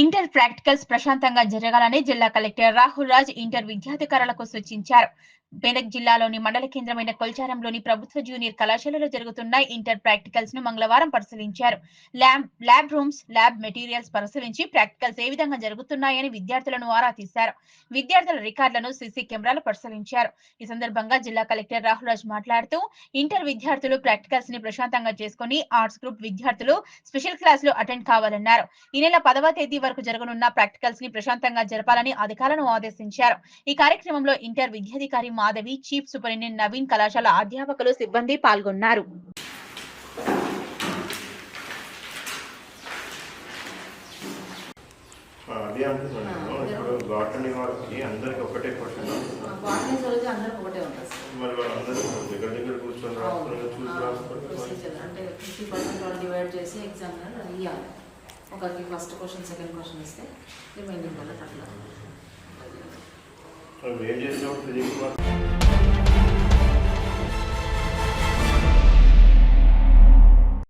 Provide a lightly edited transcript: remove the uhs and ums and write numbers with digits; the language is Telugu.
ఇంటర్ ప్రాక్టికల్స్ ప్రశాంతంగా జరగాలని జిల్లా కలెక్టర్ రాహుల్ రాజ్ ఇంటర్ విద్యాధికారులకు సూచించారు. మెదక్ జిల్లాలోని మండల కేంద్రమైన కొల్చారంలోని ప్రభుత్వ జూనియర్ కళాశాలలో జరుగుతున్న ఇంటర్ ప్రాక్టికల్స్ ను మంగళవారం పరిశీలించారు. ల్యాబ్ రూమ్స్, ల్యాబ్ మెటీరియల్స్ పరిశీలించి ప్రాక్టికల్స్ ఏ విధంగా జరుగుతున్నాయని విద్యార్థులను ఆరా తీశారు. విద్యార్థుల రికార్డులను సీసీ కెమెరాలు పరిశీలించారు. ఈ సందర్భంగా జిల్లా కలెక్టర్ రాహుల్ రాజ్ మాట్లాడుతూ ఇంటర్ విద్యార్థులు ప్రాక్టికల్స్ ని ప్రశాంతంగా చేసుకుని ఆర్ట్స్ గ్రూప్ విద్యార్థులు స్పెషల్ క్లాసులు అటెండ్ కావాలన్నారు. ఈ నెల 10వ తేదీ వరకు జరగనున్న ప్రాక్టికల్స్ ని ప్రశాంతంగా జరపాలని అధికారులను ఆదేశించారు. ఈ కార్యక్రమంలో ఇంటర్ విద్యాధికారి మాధవి, చీఫ్ సూపరింటెండెంట్ నవీన్, కళాశాల అధ్యాపకులు, సిబ్బంది పాల్గొన్నారు. అదే అంటున్నాను ఇప్పుడు బాటనీ వాళ్ళకి అందరికి ఒకటే క్వశ్చన్ బాటనీ జూలజీ అందరికి ఒకటే ఉంటుంది మరి వాళ్ళందరూ దగ్గర దగ్గర కూర్చొని రాసుకుని చూసి రాసుకుంటారు అంటే 50% వాళ్ళు డివైడ్ చేసి ఎగ్జామ్ ఇవ్వాలి. ఒకరికి ఫస్ట్ క్వశ్చన్ సెకండ్ క్వశ్చన్ ఇస్తే రిమైనింగ్ వాళ్ళకి అట్లా ఏం చేసినప్పుడు ఫిజిక్స్